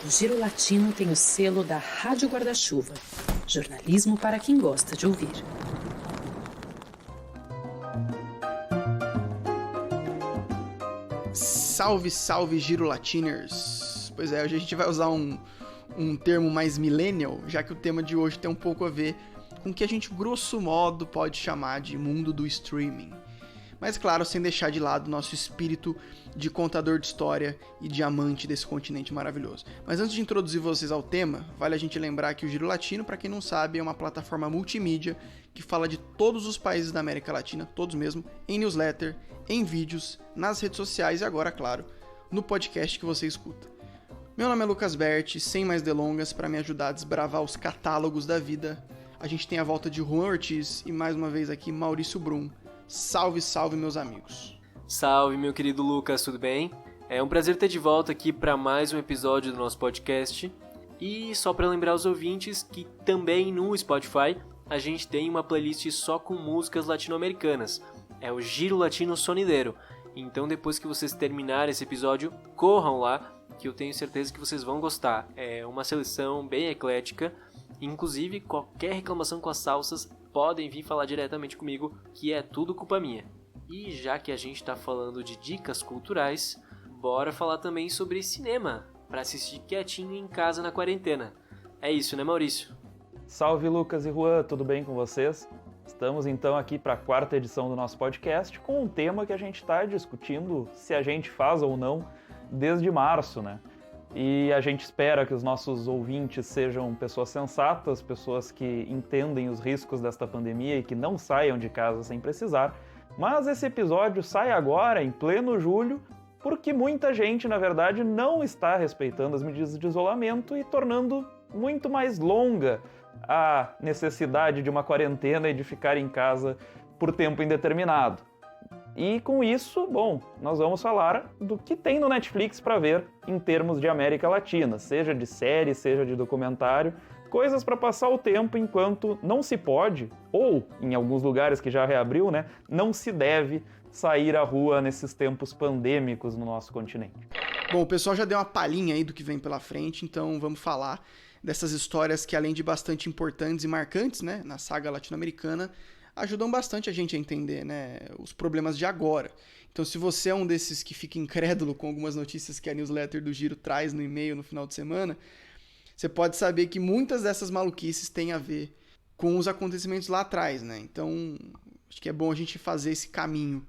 O Giro Latino tem o selo da Rádio Guarda-Chuva. Jornalismo para quem gosta de ouvir. Salve, salve, Giro Latiners! Pois é, hoje a gente vai usar um termo mais millennial, já que o tema de hoje tem um pouco a ver com o que a gente, grosso modo, pode chamar de mundo do streaming. Mas, claro, sem deixar de lado o nosso espírito de contador de história e de amante desse continente maravilhoso. Mas antes de introduzir vocês ao tema, vale a gente lembrar que o Giro Latino, para quem não sabe, é uma plataforma multimídia que fala de todos os países da América Latina, todos mesmo, em newsletter, em vídeos, nas redes sociais e agora, claro, no podcast que você escuta. Meu nome é Lucas Berti, sem mais delongas, para me ajudar a desbravar os catálogos da vida, a gente tem a volta de Juan Ortiz e mais uma vez aqui Maurício Brum. Salve, salve, meus amigos. Salve, meu querido Lucas, tudo bem? É um prazer ter de volta aqui para mais um episódio do nosso podcast. E só para lembrar os ouvintes que também no Spotify a gente tem uma playlist só com músicas latino-americanas. É o Giro Latino Sonideiro. Então depois que vocês terminarem esse episódio, corram lá, que eu tenho certeza que vocês vão gostar. É uma seleção bem eclética. Inclusive, qualquer reclamação com as salsas podem vir falar diretamente comigo, que é tudo culpa minha. E já que a gente está falando de dicas culturais, bora falar também sobre cinema, para assistir quietinho em casa na quarentena. É isso, né, Maurício? Salve, Lucas e Juan, tudo bem com vocês? Estamos então aqui para a quarta edição do nosso podcast com um tema que a gente está discutindo se a gente faz ou não desde março, né? E a gente espera que os nossos ouvintes sejam pessoas sensatas, pessoas que entendem os riscos desta pandemia e que não saiam de casa sem precisar. Mas esse episódio sai agora, em pleno julho, porque muita gente, na verdade, não está respeitando as medidas de isolamento e tornando muito mais longa a necessidade de uma quarentena e de ficar em casa por tempo indeterminado. E com isso, bom, nós vamos falar do que tem no Netflix para ver em termos de América Latina, seja de série, seja de documentário, coisas para passar o tempo enquanto não se pode, ou em alguns lugares que já reabriu, né, não se deve sair à rua nesses tempos pandêmicos no nosso continente. Bom, o pessoal já deu uma palhinha aí do que vem pela frente, então vamos falar dessas histórias que, além de bastante importantes e marcantes, né, na saga latino-americana, ajudam bastante a gente a entender, né, os problemas de agora. Então, se você é um desses que fica incrédulo com algumas notícias que a newsletter do Giro traz no e-mail no final de semana, você pode saber que muitas dessas maluquices têm a ver com os acontecimentos lá atrás, né? Então, acho que é bom a gente fazer esse caminho.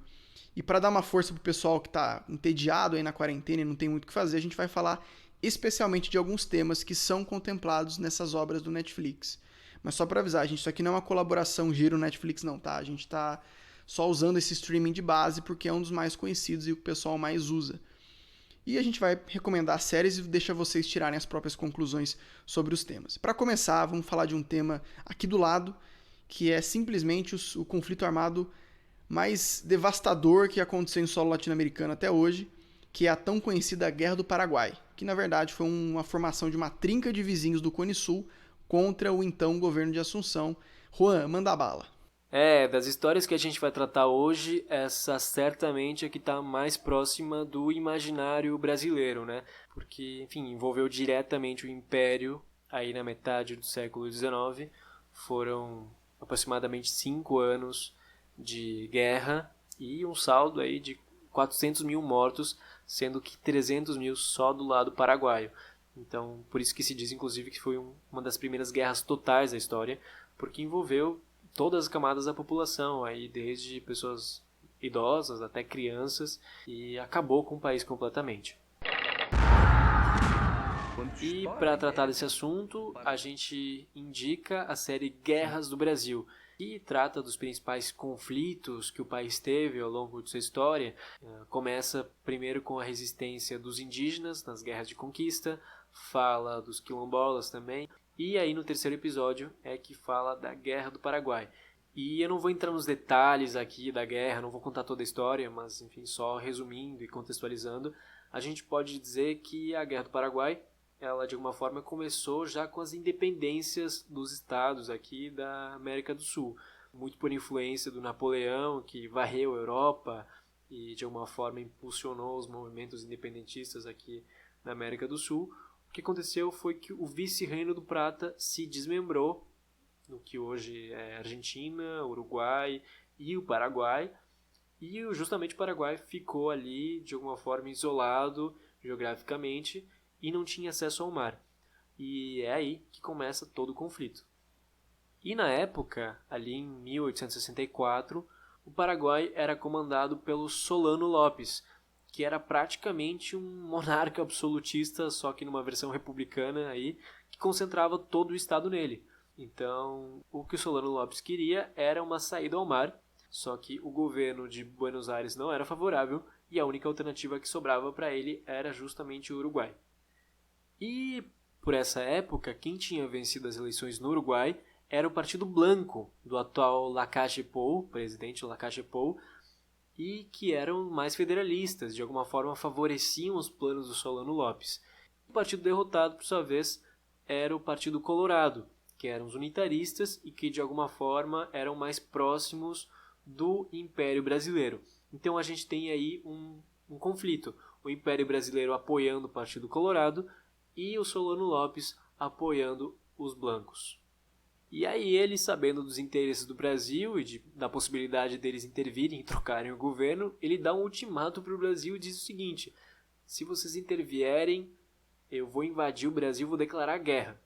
E para dar uma força pro pessoal que tá entediado aí na quarentena e não tem muito o que fazer, a gente vai falar especialmente de alguns temas que são contemplados nessas obras do Netflix. Mas só para avisar, gente, isso aqui não é uma colaboração Giro Netflix não, tá? A gente tá só usando esse streaming de base porque é um dos mais conhecidos e o pessoal mais usa. E a gente vai recomendar séries e deixa vocês tirarem as próprias conclusões sobre os temas. Para começar, vamos falar de um tema aqui do lado, que é simplesmente o conflito armado mais devastador que aconteceu em solo latino-americano até hoje, que é a tão conhecida Guerra do Paraguai, que na verdade foi uma formação de uma trinca de vizinhos do Cone Sul contra o então governo de Assunção. Juan, manda bala. Das histórias que a gente vai tratar hoje, essa certamente é que está mais próxima do imaginário brasileiro, né? Porque, enfim, envolveu diretamente o Império, aí na metade do século XIX. Foram aproximadamente 5 anos de guerra e um saldo aí de 400 mil mortos, sendo que 300 mil só do lado paraguaio. Então, por isso que se diz, inclusive, que foi uma das primeiras guerras totais da história, porque envolveu todas as camadas da população, aí desde pessoas idosas até crianças, e acabou com o país completamente. E para tratar desse assunto, a gente indica a série Guerras do Brasil, que trata dos principais conflitos que o país teve ao longo de sua história. Começa primeiro com a resistência dos indígenas nas guerras de conquista, fala dos quilombolas também, e aí no terceiro episódio é que fala da Guerra do Paraguai. E eu não vou entrar nos detalhes aqui da guerra, não vou contar toda a história, mas enfim, só resumindo e contextualizando, a gente pode dizer que a Guerra do Paraguai, ela de alguma forma começou já com as independências dos estados aqui da América do Sul, muito por influência do Napoleão, que varreu a Europa e de alguma forma impulsionou os movimentos independentistas aqui na América do Sul. o que aconteceu foi que o vice-reino do Prata se desmembrou no que hoje é Argentina, Uruguai e o Paraguai, e justamente o Paraguai ficou ali de alguma forma isolado geograficamente e não tinha acesso ao mar. E é aí que começa todo o conflito. E na época, ali em 1864, o Paraguai era comandado pelo Solano Lopes, que era praticamente um monarca absolutista, só que numa versão republicana aí, que concentrava todo o estado nele. Então, o que o Solano Lopes queria era uma saída ao mar, só que o governo de Buenos Aires não era favorável e a única alternativa que sobrava para ele era justamente o Uruguai. E, por essa época, quem tinha vencido as eleições no Uruguai era o Partido Blanco, do atual Lacalle Pou, presidente Lacalle Pou, e que eram mais federalistas, de alguma forma favoreciam os planos do Solano Lopes. O partido derrotado, por sua vez, era o Partido Colorado, que eram os unitaristas e que de alguma forma eram mais próximos do Império Brasileiro. Então a gente tem aí um conflito, o Império Brasileiro apoiando o Partido Colorado e o Solano Lopes apoiando os blancos. E aí eles, sabendo dos interesses do Brasil e da possibilidade deles intervirem e trocarem o governo, ele dá um ultimato para o Brasil e diz o seguinte: se vocês intervierem, eu vou invadir o Brasil, vou declarar guerra.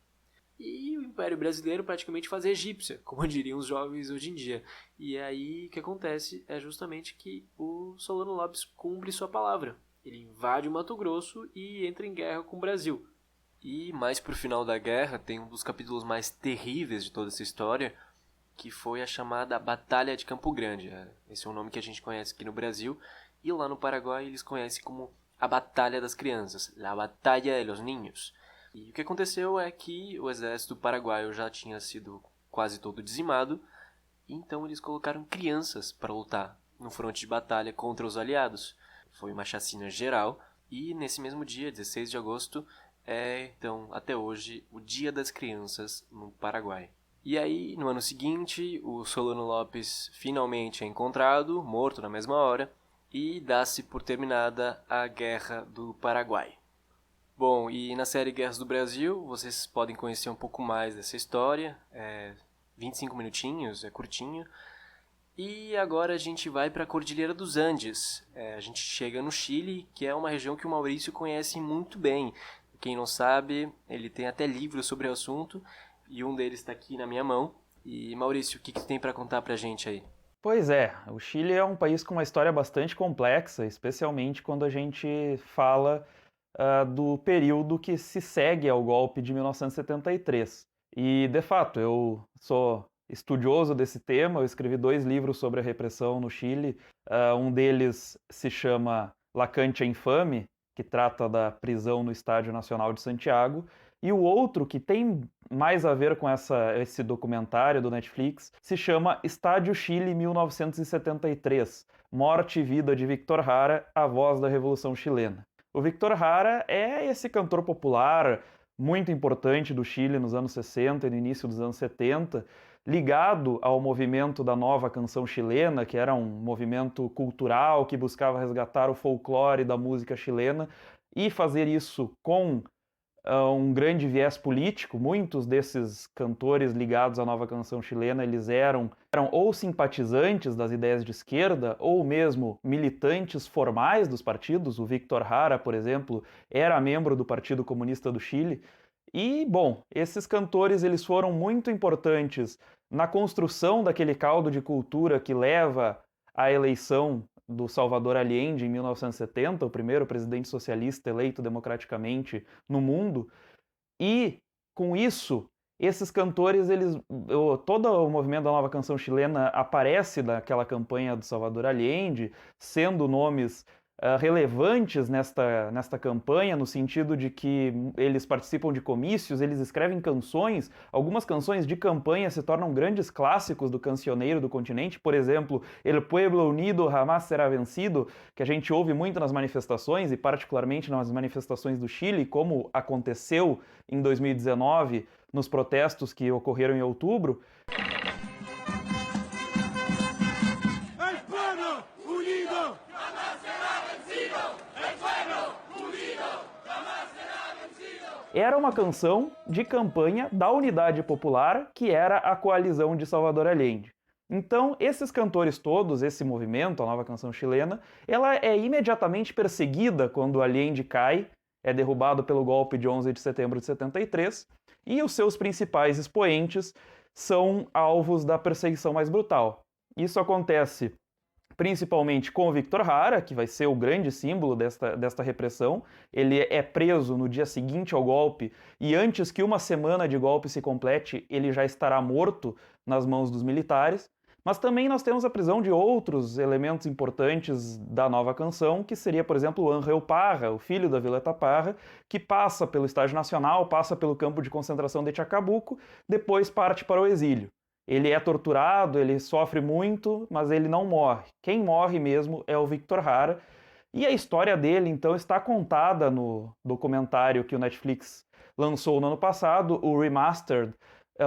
E o Império Brasileiro praticamente faz egípcia, como diriam os jovens hoje em dia. E aí o que acontece é justamente que o Solano Lopes cumpre sua palavra. Ele invade o Mato Grosso e entra em guerra com o Brasil. E mais pro final da guerra tem um dos capítulos mais terríveis de toda essa história, que foi a chamada Batalha de Campo Grande. Esse é um nome que a gente conhece aqui no Brasil, e lá no Paraguai eles conhecem como a Batalha das Crianças, La Batalla de los Niños. E o que aconteceu é que o exército paraguaio já tinha sido quase todo dizimado, então eles colocaram crianças para lutar no fronte de batalha contra os aliados. Foi uma chacina geral, e nesse mesmo dia, 16 de agosto, então, até hoje, o Dia das Crianças no Paraguai. E aí, no ano seguinte, o Solano Lopes finalmente é encontrado, morto na mesma hora, e dá-se por terminada a Guerra do Paraguai. Bom, e na série Guerras do Brasil, vocês podem conhecer um pouco mais dessa história, 25 minutinhos, é curtinho. E agora a gente vai para a Cordilheira dos Andes. A gente chega no Chile, que é uma região que o Maurício conhece muito bem. Quem não sabe, ele tem até livros sobre o assunto, e um deles está aqui na minha mão. E Maurício, o que tem para contar para a gente aí? Pois é, o Chile é um país com uma história bastante complexa, especialmente quando a gente fala do período que se segue ao golpe de 1973. E, de fato, eu sou estudioso desse tema, eu escrevi 2 livros sobre a repressão no Chile. Um deles se chama La Cancha Infame, que trata da prisão no Estádio Nacional de Santiago, e o outro, que tem mais a ver com esse documentário do Netflix, se chama Estádio Chile 1973, Morte e Vida de Victor Jara, a voz da Revolução Chilena. O Victor Jara é esse cantor popular muito importante do Chile nos anos 60 e no início dos anos 70, ligado ao movimento da nova canção chilena, que era um movimento cultural que buscava resgatar o folclore da música chilena e fazer isso com um grande viés político. Muitos desses cantores ligados à nova canção chilena, eles eram ou simpatizantes das ideias de esquerda ou mesmo militantes formais dos partidos. O Victor Jara, por exemplo, era membro do Partido Comunista do Chile. E, bom, esses cantores eles foram muito importantes na construção daquele caldo de cultura que leva à eleição do Salvador Allende em 1970, o primeiro presidente socialista eleito democraticamente no mundo. E, com isso, esses cantores, todo o movimento da nova canção chilena aparece naquela campanha do Salvador Allende, sendo nomes relevantes nesta campanha, no sentido de que eles participam de comícios, eles escrevem canções. Algumas canções de campanha se tornam grandes clássicos do cancioneiro do continente. Por exemplo, El Pueblo Unido Jamás Será Vencido, que a gente ouve muito nas manifestações, e particularmente nas manifestações do Chile, como aconteceu em 2019 nos protestos que ocorreram em outubro. era uma canção de campanha da Unidade Popular, que era a coalizão de Salvador Allende. Então, esses cantores todos, esse movimento, a nova canção chilena, ela é imediatamente perseguida quando Allende cai, é derrubado pelo golpe de 11 de setembro de 73, e os seus principais expoentes são alvos da perseguição mais brutal. Isso acontece principalmente com o Victor Jara, que vai ser o grande símbolo desta repressão. Ele é preso no dia seguinte ao golpe, e antes que uma semana de golpe se complete, ele já estará morto nas mãos dos militares. Mas também nós temos a prisão de outros elementos importantes da nova canção, que seria, por exemplo, o Ángel Parra, o filho da Violeta Parra, que passa pelo Estádio Nacional, passa pelo campo de concentração de Chacabuco, depois parte para o exílio. Ele é torturado, ele sofre muito, mas ele não morre. Quem morre mesmo é o Victor Jara. E a história dele, então, está contada no documentário que o Netflix lançou no ano passado, o Remastered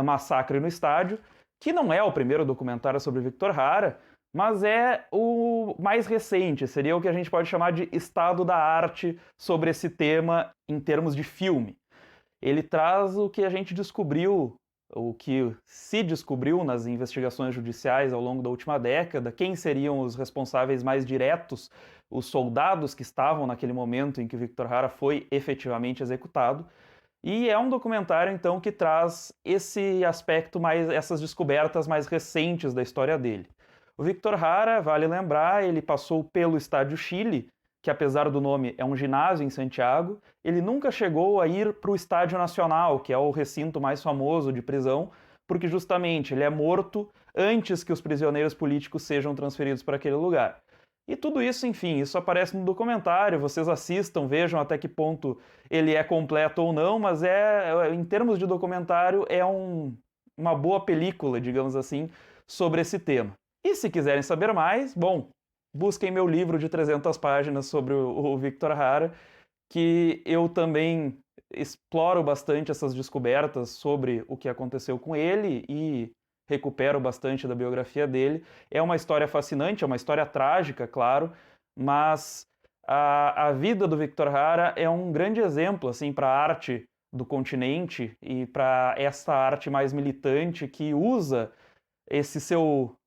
Massacre no Estádio, que não é o primeiro documentário sobre Victor Jara, mas é o mais recente, seria o que a gente pode chamar de estado da arte sobre esse tema em termos de filme. Ele traz o que a gente descobriu, o que se descobriu nas investigações judiciais ao longo da última década, quem seriam os responsáveis mais diretos, os soldados que estavam naquele momento em que Victor Jara foi efetivamente executado. E é um documentário, então, que traz esse aspecto, essas descobertas mais recentes da história dele. O Victor Jara, vale lembrar, ele passou pelo Estádio Chile, que apesar do nome é um ginásio em Santiago. Ele nunca chegou a ir para o Estádio Nacional, que é o recinto mais famoso de prisão, porque justamente ele é morto antes que os prisioneiros políticos sejam transferidos para aquele lugar. E tudo isso, enfim, isso aparece no documentário, vocês assistam, vejam até que ponto ele é completo ou não, mas em termos de documentário, é uma boa película, digamos assim, sobre esse tema. E se quiserem saber mais, bom, busquem meu livro de 300 páginas sobre o Victor Jara, que eu também exploro bastante essas descobertas sobre o que aconteceu com ele e recupero bastante da biografia dele. É uma história fascinante, é uma história trágica, claro, mas a vida do Victor Jara é um grande exemplo assim, para a arte do continente e para essa arte mais militante que usa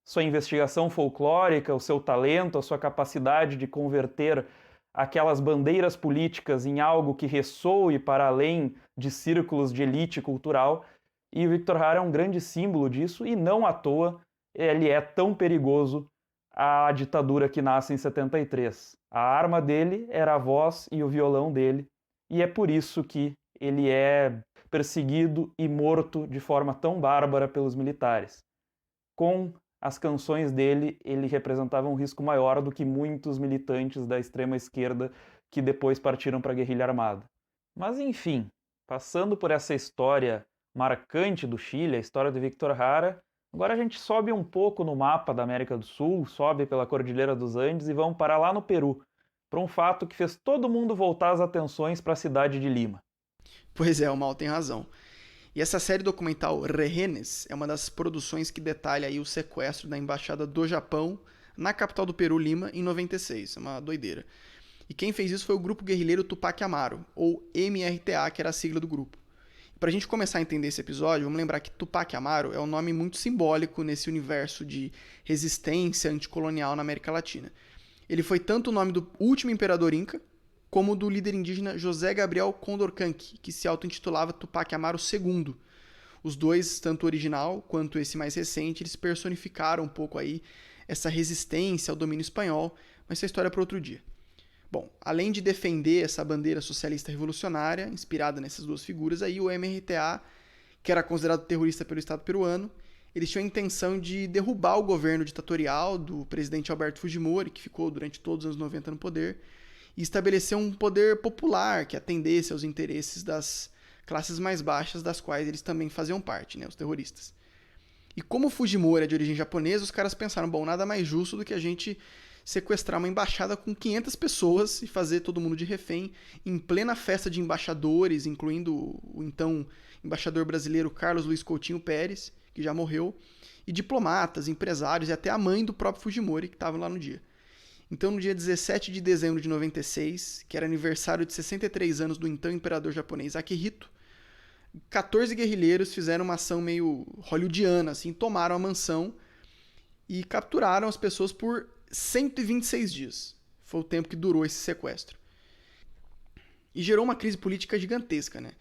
sua investigação folclórica, o seu talento, a sua capacidade de converter aquelas bandeiras políticas em algo que ressoe para além de círculos de elite cultural. E o Victor Jara é um grande símbolo disso, e não à toa ele é tão perigoso à ditadura que nasce em 73. A arma dele era a voz e o violão dele, e é por isso que ele é perseguido e morto de forma tão bárbara pelos militares. Com as canções dele, ele representava um risco maior do que muitos militantes da extrema esquerda que depois partiram para a guerrilha armada. Mas enfim, passando por essa história marcante do Chile, a história de Victor Jara, agora a gente sobe um pouco no mapa da América do Sul, sobe pela Cordilheira dos Andes e vamos parar lá no Peru, para um fato que fez todo mundo voltar as atenções para a cidade de Lima. Pois é, o Mal tem razão. E essa série documental Rehenes é uma das produções que detalha aí o sequestro da embaixada do Japão na capital do Peru, Lima, em 96. É uma doideira. E quem fez isso foi o grupo guerrilheiro Tupac Amaru, ou MRTA, que era a sigla do grupo. Para a gente começar a entender esse episódio, vamos lembrar que Tupac Amaru é um nome muito simbólico nesse universo de resistência anticolonial na América Latina. Ele foi tanto o nome do último imperador inca, como do líder indígena José Gabriel Condorcanqui, que se auto-intitulava Tupac Amaru II. Os dois, tanto o original quanto esse mais recente, eles personificaram um pouco aí essa resistência ao domínio espanhol, mas essa história é para outro dia. Bom, além de defender essa bandeira socialista revolucionária, inspirada nessas duas figuras, aí o MRTA, que era considerado terrorista pelo Estado peruano, eles tinham a intenção de derrubar o governo ditatorial do presidente Alberto Fujimori, que ficou durante todos os anos 90 no poder, e estabelecer um poder popular que atendesse aos interesses das classes mais baixas, das quais eles também faziam parte, né, os terroristas. E como Fujimori é de origem japonesa, os caras pensaram, bom, nada mais justo do que a gente sequestrar uma embaixada com 500 pessoas e fazer todo mundo de refém em plena festa de embaixadores, incluindo o então embaixador brasileiro Carlos Luiz Coutinho Pérez, que já morreu, e diplomatas, empresários e até a mãe do próprio Fujimori, que estavam lá no dia. Então, no dia 17 de dezembro de 96, que era aniversário de 63 anos do então imperador japonês Akihito, 14 guerrilheiros fizeram uma ação meio hollywoodiana, assim, tomaram a mansão e capturaram as pessoas por 126 dias. Foi o tempo que durou esse sequestro. E gerou uma crise política gigantesca, né?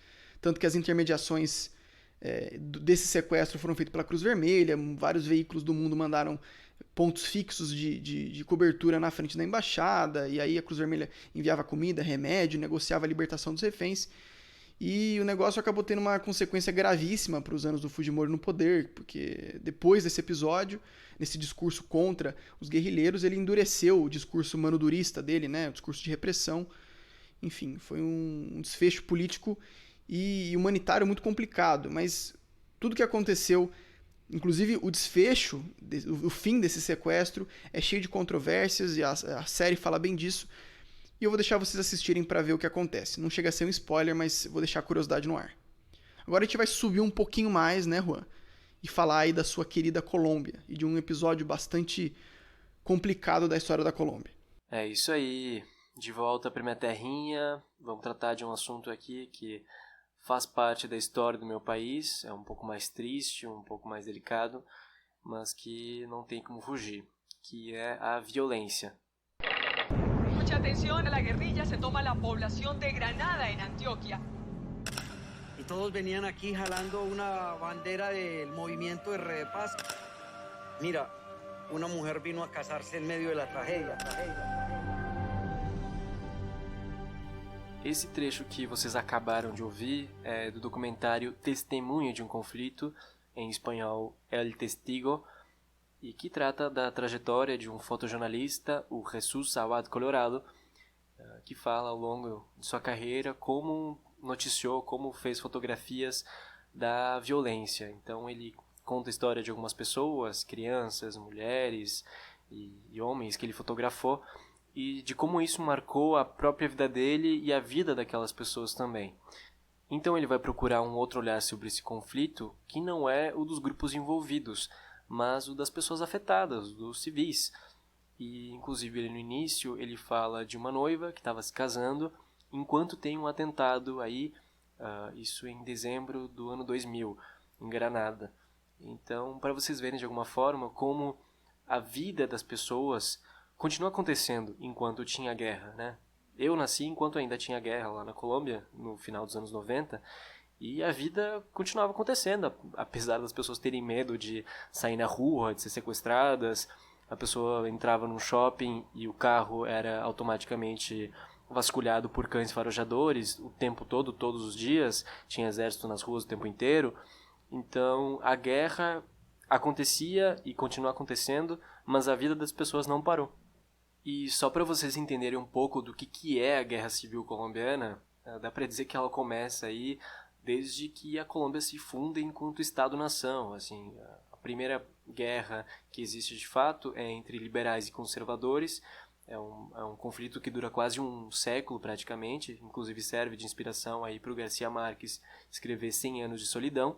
Tanto que as intermediações desse sequestro foram feitas pela Cruz Vermelha, vários veículos do mundo mandaram pontos fixos de cobertura na frente da embaixada, e aí a Cruz Vermelha enviava comida, remédio, negociava a libertação dos reféns. E o negócio acabou tendo uma consequência gravíssima para os anos do Fujimori no poder, porque depois desse episódio, nesse discurso contra os guerrilheiros, ele endureceu o discurso manodurista dele, né, o discurso de repressão. Enfim, foi um desfecho político e humanitário muito complicado, mas tudo que aconteceu, inclusive o desfecho, o fim desse sequestro, é cheio de controvérsias e a série fala bem disso. E eu vou deixar vocês assistirem para ver o que acontece. Não chega a ser um spoiler, mas vou deixar a curiosidade no ar. Agora a gente vai subir um pouquinho mais, né, Juan? E falar aí da sua querida Colômbia e de um episódio bastante complicado da história da Colômbia. É isso aí. De volta para minha terrinha. Vamos tratar de um assunto aqui que faz parte da história do meu país. É um pouco mais triste, um pouco mais delicado, mas que não tem como fugir, que é a violência. Mucha atención, a la guerrilla se toma la población de Granada en Antioquia. Y todos venían aquí jalando una bandera del movimiento R de Paz. Mira, una mujer vino a casarse en medio de la tragedia. Esse trecho que vocês acabaram de ouvir é do documentário Testemunho de um Conflito, em espanhol El Testigo, e que trata da trajetória de um fotojornalista, o Jesús Awad Colorado, que fala ao longo de sua carreira como noticiou, como fez fotografias da violência. Então ele conta a história de algumas pessoas, crianças, mulheres e homens que ele fotografou, e de como isso marcou a própria vida dele e a vida daquelas pessoas também. Então ele vai procurar um outro olhar sobre esse conflito, que não é o dos grupos envolvidos, mas o das pessoas afetadas, dos civis. E, inclusive, ele, no início, ele fala de uma noiva que estava se casando, enquanto tem um atentado aí, isso em dezembro do ano 2000, em Granada. Então, para vocês verem de alguma forma como a vida das pessoas continua acontecendo enquanto tinha guerra, né? Eu nasci enquanto ainda tinha guerra lá na Colômbia, no final dos anos 90, e a vida continuava acontecendo, apesar das pessoas terem medo de sair na rua, de ser sequestradas. A pessoa entrava num shopping e o carro era automaticamente vasculhado por cães farejadores o tempo todo, todos os dias. Tinha exército nas ruas o tempo inteiro. Então a guerra acontecia e continua acontecendo, mas a vida das pessoas não parou. E só para vocês entenderem um pouco do que é a Guerra Civil Colombiana, dá para dizer que ela começa aí desde que a Colômbia se funda enquanto Estado-nação. Assim, a primeira guerra que existe de fato é entre liberais e conservadores. É um conflito que dura quase um século praticamente, inclusive serve de inspiração aí para o Garcia Marques escrever 100 Anos de Solidão.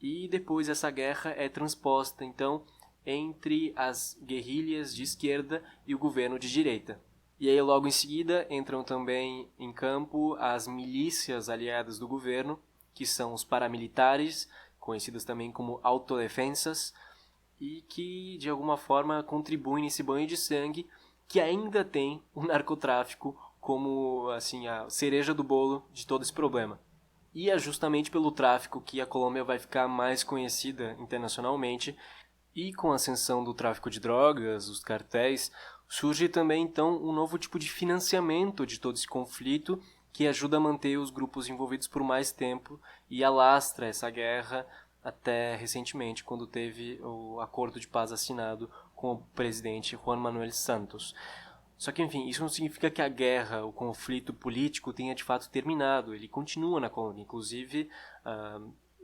E depois essa guerra é transposta, então, entre as guerrilhas de esquerda e o governo de direita. E aí logo em seguida entram também em campo as milícias aliadas do governo, que são os paramilitares, conhecidas também como autodefensas, e que de alguma forma contribuem nesse banho de sangue que ainda tem o narcotráfico como assim, a cereja do bolo de todo esse problema. E é justamente pelo tráfico que a Colômbia vai ficar mais conhecida internacionalmente. E com a ascensão do tráfico de drogas, os cartéis, surge também então um novo tipo de financiamento de todo esse conflito que ajuda a manter os grupos envolvidos por mais tempo e alastra essa guerra até recentemente, quando teve o acordo de paz assinado com o presidente Juan Manuel Santos. Só que, enfim, isso não significa que a guerra, o conflito político tenha de fato terminado. Ele continua na Colômbia. Inclusive,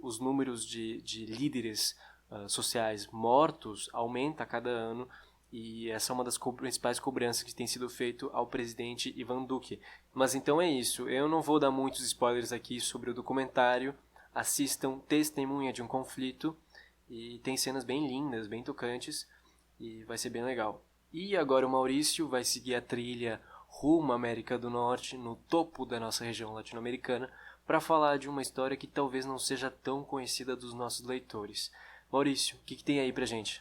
os números de líderes sociais mortos aumenta a cada ano, e essa é uma das principais cobranças que tem sido feito ao presidente Ivan Duque. Mas então é isso, eu não vou dar muitos spoilers aqui sobre o documentário. Assistam Testemunha de um Conflito, e tem cenas bem lindas, bem tocantes, e vai ser bem legal. E agora o Maurício vai seguir a trilha rumo à América do Norte, no topo da nossa região latino-americana, para falar de uma história que talvez não seja tão conhecida dos nossos leitores. Maurício, o que tem aí pra gente?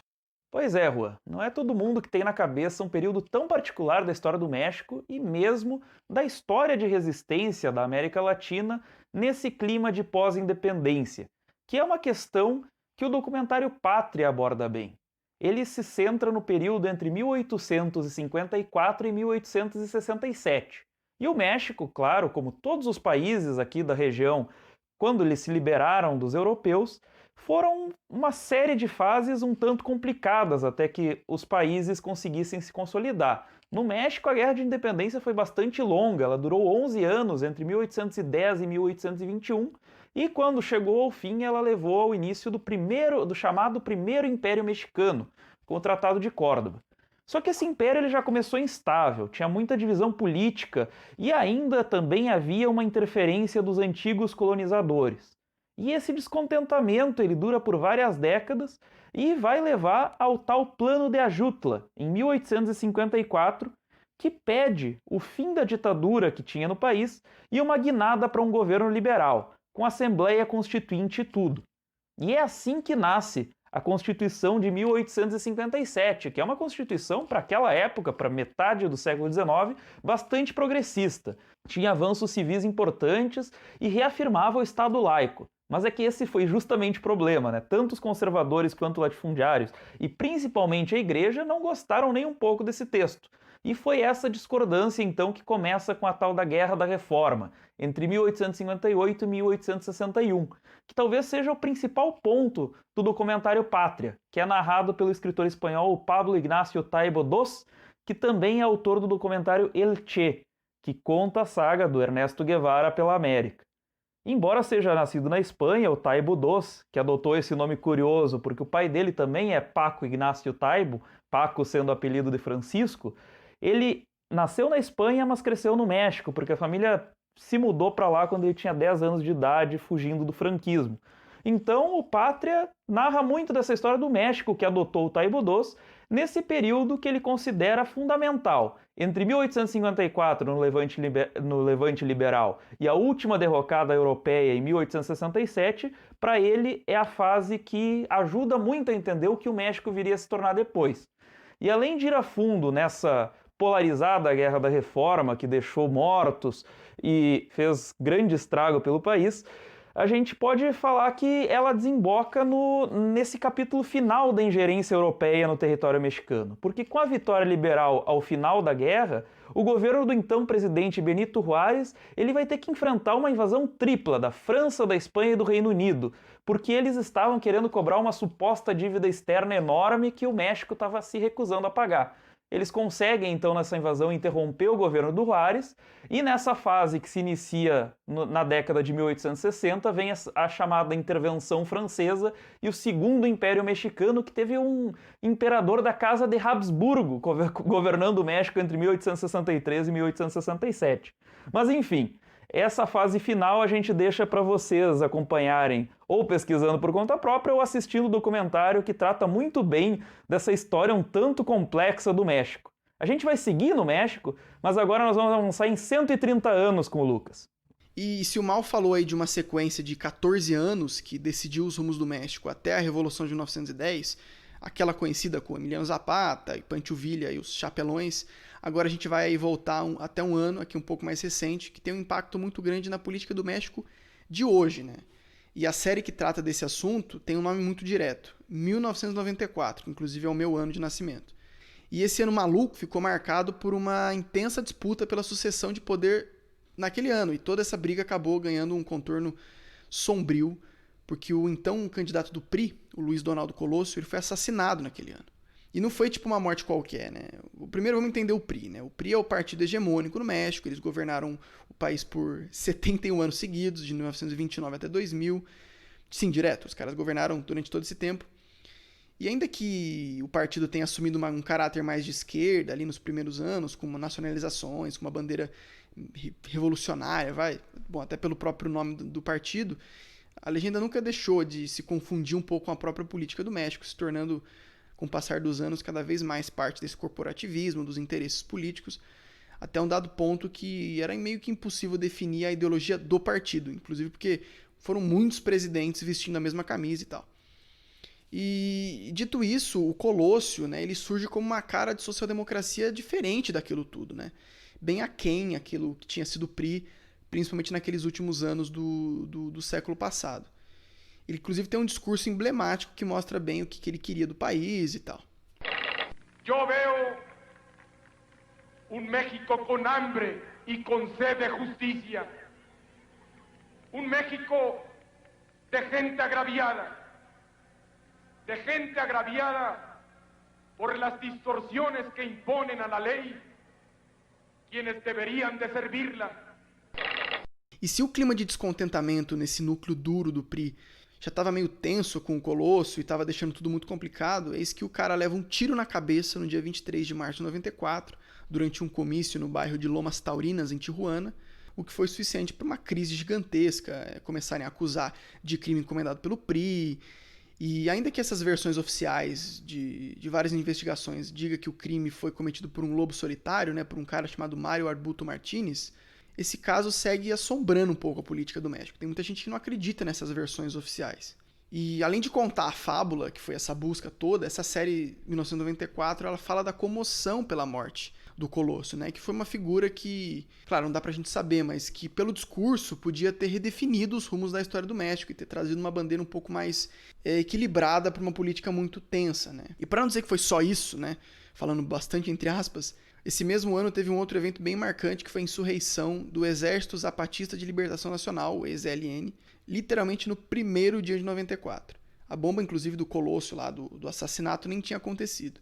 Pois é, Juan, não é todo mundo que tem na cabeça um período tão particular da história do México e mesmo da história de resistência da América Latina nesse clima de pós-independência, que é uma questão que o documentário Pátria aborda bem. Ele se centra no período entre 1854 e 1867. E o México, claro, como todos os países aqui da região, quando eles se liberaram dos europeus, foram uma série de fases um tanto complicadas até que os países conseguissem se consolidar. No México, a Guerra de Independência foi bastante longa, ela durou 11 anos, entre 1810 e 1821, e quando chegou ao fim, ela levou ao início do chamado Primeiro Império Mexicano, com o Tratado de Córdoba. Só que esse império ele já começou instável, tinha muita divisão política e ainda também havia uma interferência dos antigos colonizadores. E esse descontentamento ele dura por várias décadas e vai levar ao tal Plano de Ayutla, em 1854, que pede o fim da ditadura que tinha no país e uma guinada para um governo liberal, com Assembleia Constituinte e tudo. E é assim que nasce a Constituição de 1857, que é uma Constituição, para aquela época, para metade do século XIX, bastante progressista. Tinha avanços civis importantes e reafirmava o Estado laico. Mas é que esse foi justamente o problema, né? Tanto os conservadores quanto latifundiários, e principalmente a Igreja, não gostaram nem um pouco desse texto. E foi essa discordância, então, que começa com a tal da Guerra da Reforma, entre 1858 e 1861, que talvez seja o principal ponto do documentário Pátria, que é narrado pelo escritor espanhol Pablo Ignacio Taibo II, que também é autor do documentário El Che, que conta a saga do Ernesto Guevara pela América. Embora seja nascido na Espanha, o Taibo II, que adotou esse nome curioso porque o pai dele também é Paco Ignacio Taibo, Paco sendo o apelido de Francisco, ele nasceu na Espanha, mas cresceu no México, porque a família se mudou para lá quando ele tinha 10 anos de idade, fugindo do franquismo. Então, o Pátria narra muito dessa história do México, que adotou o Taibo II, nesse período que ele considera fundamental, entre 1854, no Levante Liberal, e a última derrocada europeia em 1867, para ele é a fase que ajuda muito a entender o que o México viria a se tornar depois. E além de ir a fundo nessa polarizada Guerra da Reforma, que deixou mortos e fez grande estrago pelo país, a gente pode falar que ela desemboca nesse capítulo final da ingerência europeia no território mexicano. Porque com a vitória liberal ao final da guerra, o governo do então presidente Benito Juárez ele vai ter que enfrentar uma invasão tripla da França, da Espanha e do Reino Unido, porque eles estavam querendo cobrar uma suposta dívida externa enorme que o México estava se recusando a pagar. Eles conseguem, então, nessa invasão, interromper o governo do Juárez, e nessa fase que se inicia na década de 1860, vem a chamada Intervenção Francesa e o Segundo Império Mexicano, que teve um imperador da Casa de Habsburgo governando o México entre 1863 e 1867. Mas, enfim, essa fase final a gente deixa para vocês acompanharem ou pesquisando por conta própria ou assistindo o documentário que trata muito bem dessa história um tanto complexa do México. A gente vai seguir no México, mas agora nós vamos avançar em 130 anos com o Lucas. E se o Mal falou aí de uma sequência de 14 anos que decidiu os rumos do México até a Revolução de 1910, aquela conhecida com Emiliano Zapata e Pancho Villa e os Chapelões, agora a gente vai voltar até um ano, aqui um pouco mais recente, que tem um impacto muito grande na política do México de hoje, né? E a série que trata desse assunto tem um nome muito direto, 1994, que inclusive é o meu ano de nascimento. E esse ano maluco ficou marcado por uma intensa disputa pela sucessão de poder naquele ano, e toda essa briga acabou ganhando um contorno sombrio, porque o então candidato do PRI, o Luiz Donaldo Colosio, ele foi assassinado naquele ano. E não foi tipo uma morte qualquer, né? Primeiro vamos entender o PRI, né? O PRI é o partido hegemônico no México, eles governaram o país por 71 anos seguidos, de 1929 até 2000. Sim, direto, os caras governaram durante todo esse tempo. E ainda que o partido tenha assumido um caráter mais de esquerda ali nos primeiros anos, com nacionalizações, com uma bandeira revolucionária, bom, até pelo próprio nome do partido, a legenda nunca deixou de se confundir um pouco com a própria política do México, se tornando com o passar dos anos, cada vez mais parte desse corporativismo, dos interesses políticos, até um dado ponto que era meio que impossível definir a ideologia do partido, inclusive porque foram muitos presidentes vestindo a mesma camisa e tal. E dito isso, o Colôssio, né, ele surge como uma cara de social-democracia diferente daquilo tudo, né? Bem aquém aquilo que tinha sido o PRI, principalmente naqueles últimos anos do século passado. Ele, inclusive, tem um discurso emblemático que mostra bem o que ele queria do país e tal. Eu vejo México com hambre e com sede de justiça. México de gente agraviada. De gente agraviada por las distorsiones que imponen a la ley quienes deberían de servirla. E se o clima de descontentamento nesse núcleo duro do PRI já estava meio tenso com o Colôssio e estava deixando tudo muito complicado, eis que o cara leva um tiro na cabeça no dia 23 de março de 94, durante um comício no bairro de Lomas Taurinas, em Tijuana, o que foi suficiente para uma crise gigantesca, começarem a acusar de crime encomendado pelo PRI. E ainda que essas versões oficiais de várias investigações digam que o crime foi cometido por um lobo solitário, né, por um cara chamado Mário Arbuto Martínez, esse caso segue assombrando um pouco a política do México. Tem muita gente que não acredita nessas versões oficiais. E além de contar a fábula, que foi essa busca toda, essa série 1994, ela fala da comoção pela morte do Colôssio, né? Que foi uma figura que, claro, não dá pra gente saber, mas que pelo discurso podia ter redefinido os rumos da história do México e ter trazido uma bandeira um pouco mais equilibrada para uma política muito tensa, né? E para não dizer que foi só isso, né? Falando bastante entre aspas, esse mesmo ano teve um outro evento bem marcante que foi a insurreição do Exército Zapatista de Libertação Nacional, o EZLN, literalmente no primeiro dia de 94. A bomba, inclusive, do Colôssio lá, do assassinato, nem tinha acontecido.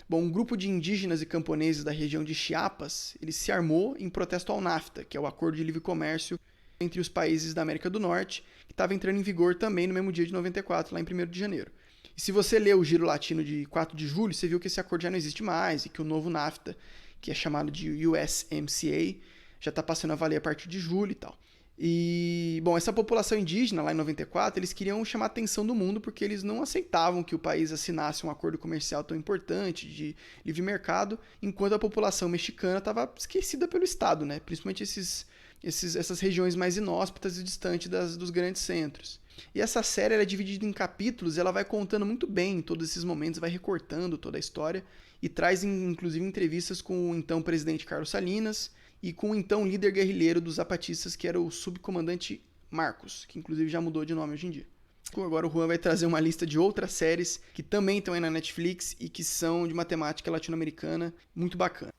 Bom, um grupo de indígenas e camponeses da região de Chiapas, ele se armou em protesto ao NAFTA, que é o Acordo de Livre Comércio entre os países da América do Norte, que estava entrando em vigor também no mesmo dia de 94, lá em 1º de janeiro. E se você ler o Giro Latino de 4 de julho, você viu que esse acordo já não existe mais e que o novo NAFTA, que é chamado de USMCA, já está passando a valer a partir de julho e tal. E, bom, essa população indígena lá em 94, eles queriam chamar a atenção do mundo porque eles não aceitavam que o país assinasse um acordo comercial tão importante de livre mercado, enquanto a população mexicana estava esquecida pelo Estado, né? Principalmente essas regiões mais inóspitas e distantes dos grandes centros. E essa série ela é dividida em capítulos e ela vai contando muito bem todos esses momentos, vai recortando toda a história e traz inclusive entrevistas com o então presidente Carlos Salinas e com o então líder guerrilheiro dos zapatistas, que era o subcomandante Marcos, que inclusive já mudou de nome hoje em dia. Agora o Juan vai trazer uma lista de outras séries que também estão aí na Netflix e que são de uma temática latino-americana muito bacana.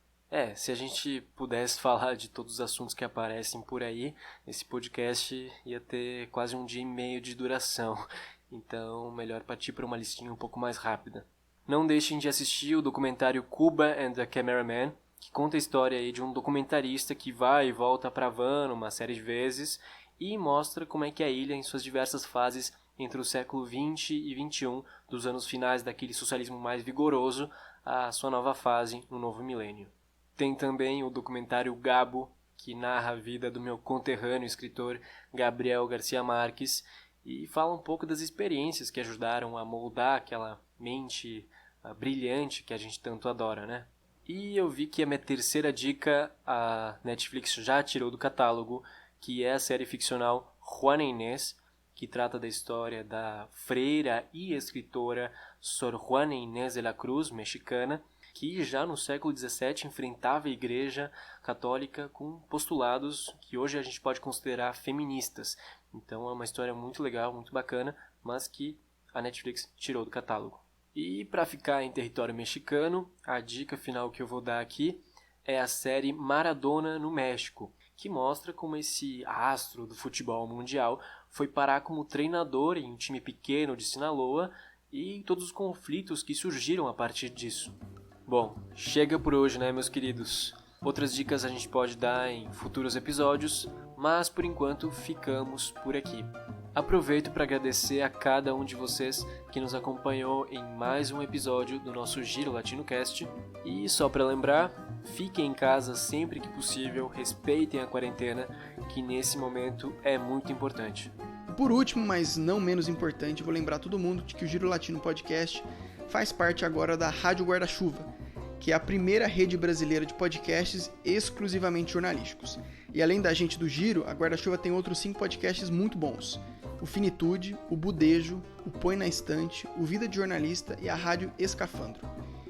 Se a gente pudesse falar de todos os assuntos que aparecem por aí, esse podcast ia ter quase 1 dia e meio de duração. Então, melhor partir para uma listinha um pouco mais rápida. Não deixem de assistir o documentário Cuba and the Cameraman, que conta a história aí de um documentarista que vai e volta para Havana uma série de vezes e mostra como é que a ilha, em suas diversas fases entre o século XX e XXI, dos anos finais daquele socialismo mais vigoroso, a sua nova fase no novo milênio. Tem também o documentário Gabo, que narra a vida do meu conterrâneo escritor Gabriel Garcia Marques e fala um pouco das experiências que ajudaram a moldar aquela mente brilhante que a gente tanto adora, né? E eu vi que a minha terceira dica a Netflix já tirou do catálogo, que é a série ficcional Juana Inés, que trata da história da freira e escritora Sor Juana Inés de la Cruz, mexicana, que já no século XVII enfrentava a Igreja Católica com postulados que hoje a gente pode considerar feministas. Então é uma história muito legal, muito bacana, mas que a Netflix tirou do catálogo. E para ficar em território mexicano, a dica final que eu vou dar aqui é a série Maradona no México, que mostra como esse astro do futebol mundial foi parar como treinador em um time pequeno de Sinaloa e todos os conflitos que surgiram a partir disso. Bom, chega por hoje, né, meus queridos? Outras dicas a gente pode dar em futuros episódios, mas por enquanto ficamos por aqui. Aproveito para agradecer a cada um de vocês que nos acompanhou em mais um episódio do nosso Giro LatinoCast. E só para lembrar, fiquem em casa sempre que possível, respeitem a quarentena, que nesse momento é muito importante. Por último, mas não menos importante, vou lembrar todo mundo de que o Giro Latino Podcast faz parte agora da Rádio Guarda-Chuva, que é a primeira rede brasileira de podcasts exclusivamente jornalísticos. E além da gente do Giro, a Guarda-Chuva tem outros 5 podcasts muito bons. O Finitude, o Budejo, o Põe na Estante, o Vida de Jornalista e a Rádio Escafandro.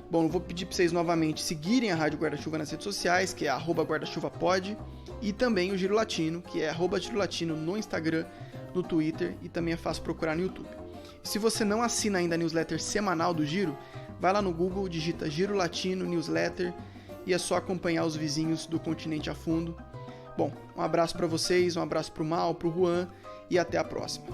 Bom, eu vou pedir para vocês novamente seguirem a Rádio Guarda-Chuva nas redes sociais, que é @guardachuvapod, e também o Giro Latino, que é @Giro Latino no Instagram, no Twitter e também é fácil procurar no YouTube. E se você não assina ainda a newsletter semanal do Giro, vai lá no Google, digita Giro Latino Newsletter e é só acompanhar os vizinhos do continente a fundo. Bom, um abraço para vocês, um abraço para o Mal, para o Juan e até a próxima.